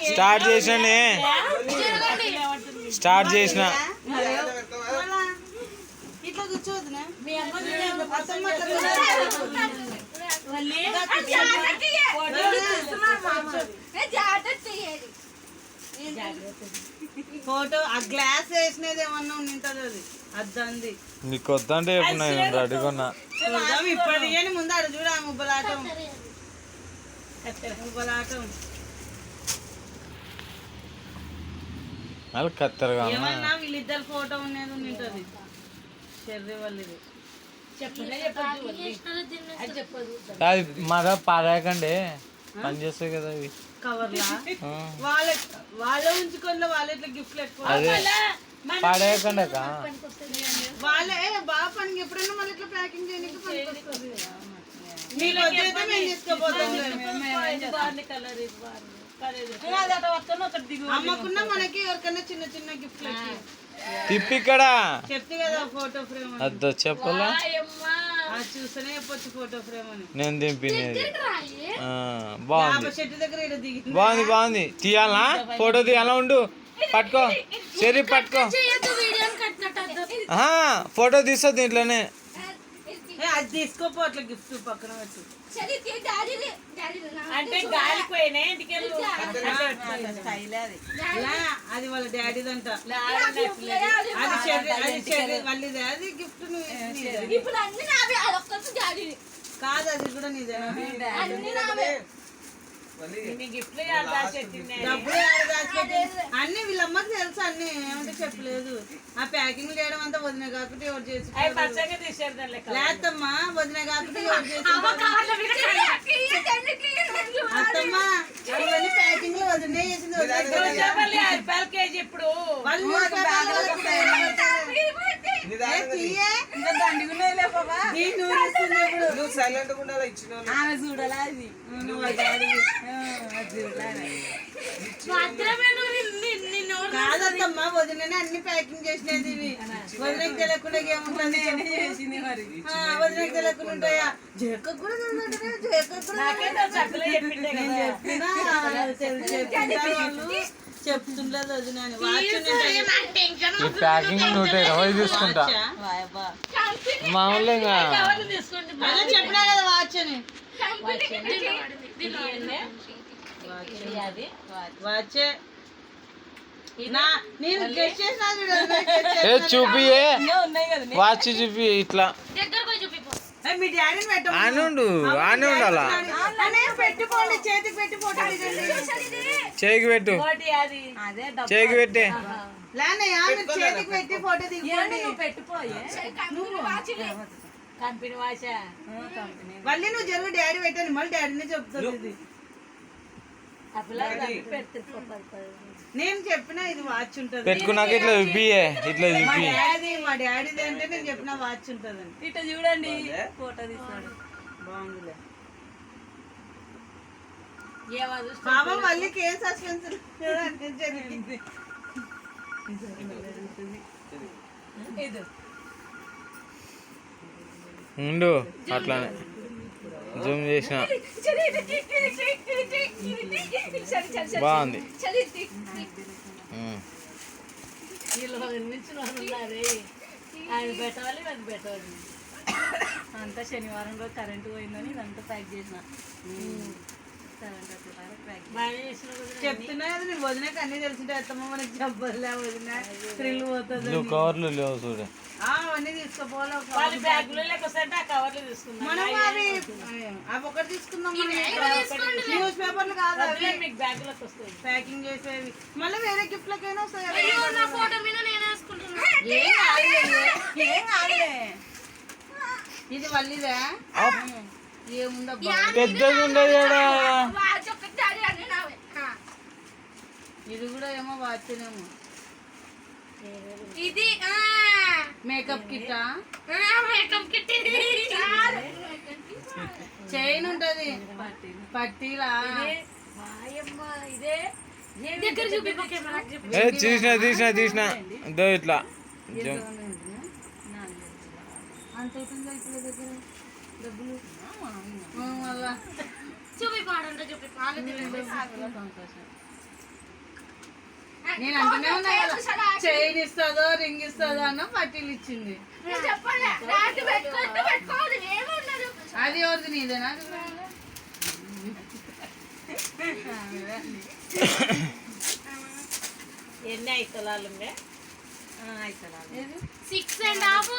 Start చేసినానే start చేసిన ఇట్లా కూర్చోవద్దునా photo ఆ గ్లాస్ వేసినది ఏమన్నా ఉంటది అది అద్దంది నీకు వద్దంటే రెడీగా ఇప్పటి ముందు అడు చూడ ముబ్బలాటం కత్తెరగా ఏమన్నా వీళ్ళిద్దరు ఫోటో ఉన్నది ఉంటది చెర్రి వాళ్ళది అది మద పారాయకండి పని చేస్తాయి కదా ఇవి కవర్లా వాళ్ళే ఉంచుకొని వాళ్ళే ఇట్లా గిఫ్ట్లు అదే పాడేయకండి వాళ్ళే బాగా పనికి ఎప్పుడైనా మళ్ళీ ఇట్లా ప్యాకింగ్ చేయడానికి పనికొస్తుంది మీరు వచ్చేస్తే మేము తీసుకోపోతాం అమ్మకున్నా మనకి ఎవరికైనా చిన్న చిన్న గిఫ్ట్లు తిప్పి ఇక్కడ చెప్తే కదా ఫోటో ఫ్రేమ్ అద్దో చెప్పలా చూస్తేనే చెప్పొచ్చు ఫోటో ఫ్రేమ్ అని నేను దింపినది బాగుంది చెట్టు దగ్గర ఇక్కడ దిగి బాగుంది బాగుంది తీయాలా ఫోటో తీయాలా ఉండు పట్టుకో సరే పట్టుకో ఫోటో తీస్తా దీంట్లోనే అది తీసుకోపో అట్లా గిఫ్ట్ పక్కన పెట్టి అంటే గాలిపోయినా అది వాళ్ళ డాడీదంట అది వాళ్ళది అది గిఫ్ట్ కాదు అది కూడా నీదే అన్ని వీళ్ళమ్మకి తెలుసు అన్ని ఏమంటే చెప్పలేదు ఆ ప్యాకింగ్ చేయడం అంతా వదిన కాకుండా ఎవరు చేసి లేదమ్మా వదిన కాకుండా ఎవరు చేసి అత్తమ్మా ఇవన్నీ ప్యాకింగ్ లో వదిలే చేసింది కేజీ ఇప్పుడు కాదమ్మా వదిలేనే అన్ని ప్యాకింగ్ చేసినది ఇవి వదిలేకి తెలియకుండా ఏముంటుంది వదిలేకి తెలియకుండా ఉంటాయా జేక కూడా చెప్తుండదు వదిన ప్యాకింగ్ 120 తీసుకుంటా మామూలుగా చెప్పినా కదా వాచ్ అని వాచే చూపియే వాచ్ చూపి ఇట్లా మీ డాడీని ఆనుండు ఆనే ఉండాలా పెట్టుకోండి చేతికి పెట్టి ఫోటో చేయికి పెట్టు చేయికి పెట్టే చేతికి పెట్టి ఫోటో దిగుకోండి కంపెనీ వాచా మళ్ళీ నువ్వు జరుగు డాడీ పెట్టాను మళ్ళీ డాడీనే చెప్తుంది నేను చెప్పిన ఇది వాచ్ ఉంటది పెట్టుకున్నాక ఇట్లా చూపియే ఇట్లా చూపి మా డాడీది అంటే నేను చెప్పిన వాచ్ ఉంటది ఇట్లా చూడండి ఫోటో తీస్తాడు బాగుందిలే బాబా మళ్ళీ ఏం సస్పెన్స్ జరిగింది ఉండు అట్లానే జూమ్ చేసిన బాగుంది అది పెట్టాలి అది పెట్టాలి అంతా శనివారం రోజు కరెంటు పోయిందని ఇదంతా ప్యాక్ చేసిన చెప్తున్నా కదా నేను వదిలేక అన్ని తెలిసింటే అత్తమ్మ మనకి చెప్పలే వదిన థ్రిల్ పోతుంది కవర్లు లేవు చూడ అవన్నీ తీసుకోపోవాలి మనం అవి ఒకటి తీసుకుందాం న్యూస్ పేపర్లు కాదు అవి ప్యాకింగ్ చేసేవి మళ్ళీ వేరే గిఫ్ట్ లకైనా వస్తాయి ఏం కాదులే ఇది మళ్ళీదే ఏముందబ్బా పెద్దది ఉండదు ఇది కూడా ఏమో వాచేనేమో ఇది makeup kit makeup kit chain ఉంటది పట్టీలా తీసిన తీసిన తీసిన ఇదో ఇట్లా అంత అవుతుందా ఇప్పుడు దగ్గర డబ్బులు చూపి పాడంటే చూపి పాలు నేను అంటూనే ఉన్నా కదా, చైన్ ఇస్తుందో రింగ్ ఇస్తుందో అన్న పట్టీలు ఇచ్చింది. అది ఎవరిది నీదేనా? ఎన్ని ఐతలాలు 6.5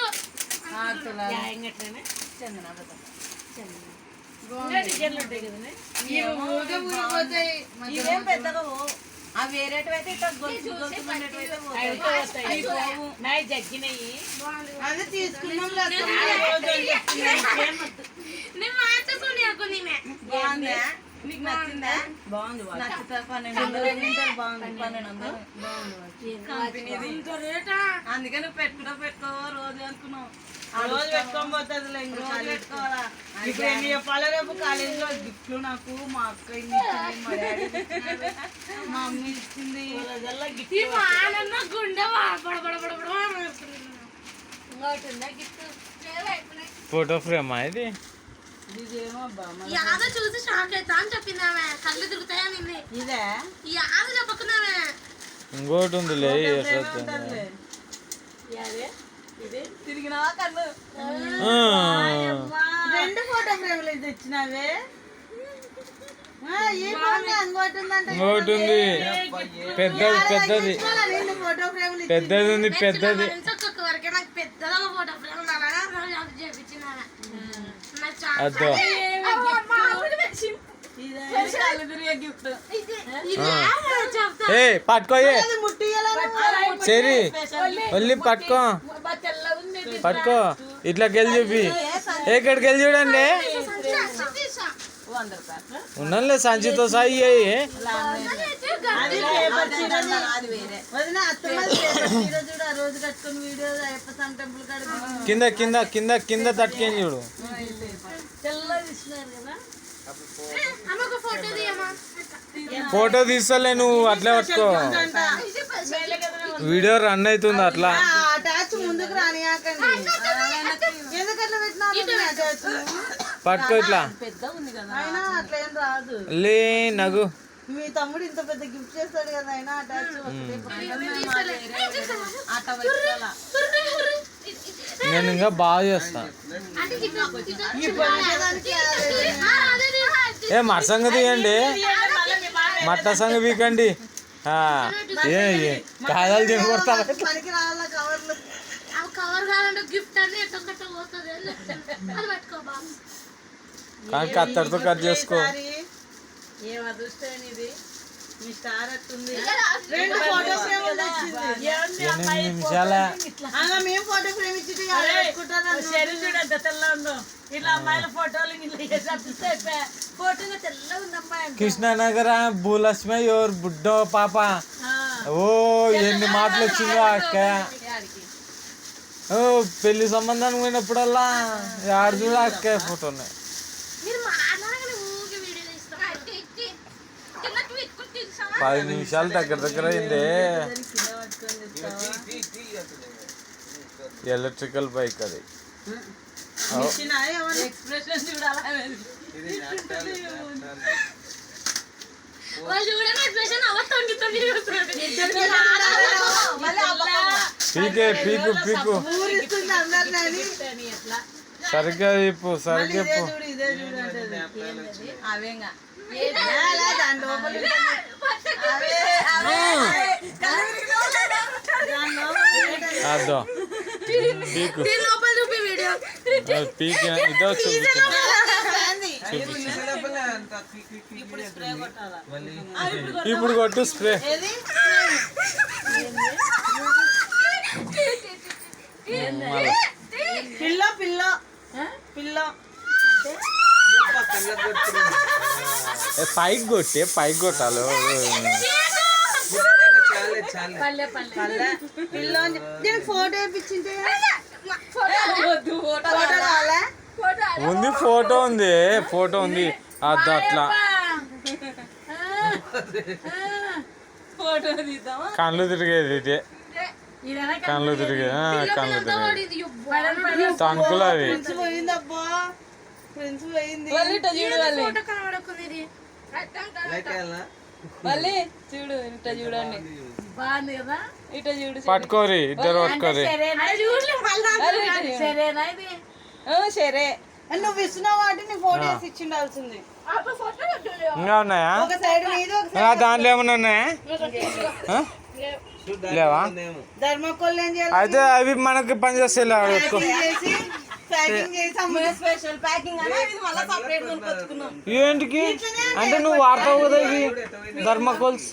ఇంకట్లనే ఇవేం పెద్దగా ఆ వేరేటివైతే ఇట్లా గొలుసు జగ్గినాయి. అదే తీసుకున్నాం. బాగుందా? మీకు నచ్చిందా? బాగుంది. నచ్చితే 1200 బాగుంది. 1200 అందుకే నువ్వు పెట్టుకో రోజు అనుకున్నావు. రోజు పెట్టుకొని పోతుంది. రోజు పెట్టుకోవాలా? ఇప్పుడు ఎన్ని చెప్పాలో రేపు కాలేజీలో గిఫ్ట్లు నాకు మా అక్క ఇచ్చింది, మా డాడీ ఇచ్చింది, మా మమ్మీ ఇచ్చింది. ఫోటో ఫ్రేమా ఇది? ఇదేమో యాదో చూసి షాక్ అవుతా అని చెప్పిందామె. కళ్ళు తిరుగుతాయా నిన్ను? ఇదే యాదో చెప్పకున్నామే. ఇంకోటి ఉందిలే. తిరిగినావా కళ్ళు? 2 ఫోటో ఫ్రేమ్లు ఇది ఇచ్చినవే. ఇంకోటి ఉంది, పెద్దది ఫోటో ఫ్రేమ్లు పెద్దది ఉంది, పెద్దది. ఒక్కొక్క వరకే నాకు పెద్దగా ఫోటో ఫ్రేమ్ చేపించినామె. అదో ఏ పట్టుకోయే సరి మళ్ళీ పట్టుకో ఇట్లా గెలి చూపి. ఎక్కడికి వెళ్ళి చూడండి. ఉన్నలే సంచితో సాయి కింద కింద కింద కింద తట్టుకేం చూడు. ఫోటో తీస్తలే నువ్వు అట్లే పట్టుకో. వీడియో రన్ అవుతుంది అట్లా. పట్టుకో ఇట్లా లే నగు. మీ తమ్ముడు ఇంత పెద్ద గిఫ్ట్ చేస్తాడు కదా అయినా అటాచ్ నేను ఇంకా బాగా చేస్తా. ఏ మట సంగతి తీయండి, మట్ట సంగతి వీకండి. కాదాలు తిని కొడతాను. పనికి రావాల కవర్లు. కవర్ కావాలంటే గిఫ్ట్ అని ఎట్లా పోతుంది అది పట్టుకో బాబు. కానీ కత్తడితో కట్ చేసుకో. ఏం అదృష్టం ఇది. మీ స్టార్ అట్టుంది. 2 ఫోటో ఫ్రేమ్ వచ్చింది. 8 నిమిషాలే. మేము ఫోటో ఫ్రేమ్ ఇచ్చి ఇట్లా అమ్మాయిల ఫోటోలు ఫోటోలో తెల్ల ఉంది అమ్మాయి. కృష్ణనగర భూలక్ష్మి ఎవరు బుడ్డో పాప. ఓ ఎన్ని మాటలు వచ్చిందో అక్క. ఓ పెళ్లి సంబంధానికి పోయినప్పుడల్లా ఆడ చూడ అక్క ఫోటోనే. మీరు మాట్లాడగానే ఊరికే వీడియో తీస్తాం. 10 నిమిషాలు దగ్గర అయింది. ఎలక్ట్రికల్ బైక్ అది. ఎక్స్ప్రెషన్ చూడాలి. వాళ్ళు చూడని ఎక్స్ప్రెషన్ అవతొంగి పీకు పీకు సరిగ్గా చెప్పు సరిగ్గా చెప్పు. అవేగా అదో పీకు పీక్ ఇదో చూపించు. ఇప్పుడు కొట్టు స్ప్రే. పిల్ల పిల్ల పిల్ల పైకి కొట్టే పైకి కొట్టాలి. దీనికి ఫోటో వేయించింటే ఉంది ఫోటో ఉంది ఫోటో ఉంది అది అట్లా ఫోటో తీద్దామా. కళ్ళు తిరిగేది ఇదే కళ్ళు తిరిగేది కళ్ళు తిరిగేది తణుకులు అవి. పోయిందబ్బా ఫ్రెండ్స్ పోయింది. ఫోటో కనబడకునేది మళ్ళీ చూడు ఇంత చూడండి. బాగుంది కదా ఇటు చూడు పట్టుకోరి ఇద్దరు పట్టుకోరి సరేనా ఇది సరే నువ్వు ఇస్తున్న వాటిని ఫోటో వేసి ఇచ్చిండాల్సింది ఇంకా ఉన్నాయా ఒక సైడ్ మీద ఒక దాంట్లో ఏమన్నా ఉన్నాయా లేవా ధర్మకోల్ ఏం చేయాలి అయితే అవి మనకి పని చేస్తే చేసి ప్యాకింగ్ చేసి అమ్ముడే స్పెషల్ ప్యాకింగ్ అనే ఇది మళ్ళీ సపరేట్ కొనుక్కొచ్చుకున్నాం ఏంటికి అంటే నువ్వు వాడతావు కదా ఇవి ధర్మకోల్స్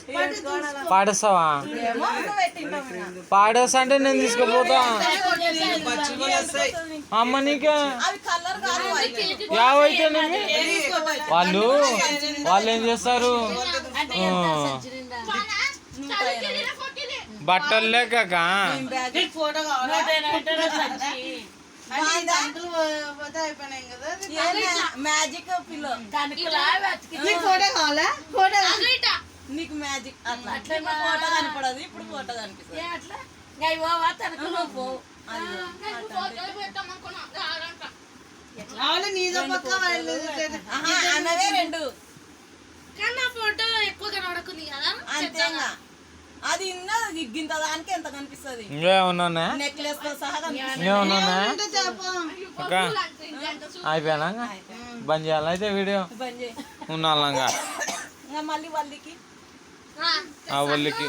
పాడేస్తావా ఏమో నువ్వు పెట్టింటాం ఇక. పాడేస్తా అంటే నేను తీసుకుపోతా అమ్మ నీకే అవి కలర్ కాదు white. యావైతే వాళ్ళు వాళ్ళు ఏం చేస్తారు బట్టలు లేక బ్యాగ్ ఫోటో అంకుల్ పోతే అయిపోయినాయి కదా మ్యాజిక్ పిల్లో నీకు ఫోటో కావాలా ఫోటో నీకు మ్యాజిక్ అట్లా అట్లా ఫోటో కనపడదు ఇప్పుడు ఫోటో కనిపిస్తుంది అట్లా అవును నీదో పక్క అన్నవే రెండు కానీ నా ఫోటో ఎక్కువ కనబడుకుంది కదా అంతేగా అది ఇన్న గిగ్గింత దానికి ఎంత కనిపిస్తుంది ఇంకేమన్నా నెక్లెస్ తో సహా కనిపిస్తుంది ఇంకేమన్నా అక్క అయిపోయానా బంద్ చేయాలి అయితే వీడియో బంద్ చేయి ఉన్నాళ్ళంగా ఇంకా మళ్ళీ వాళ్ళకి ఆ వాళ్ళకి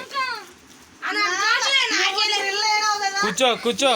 కూర్చో కూర్చో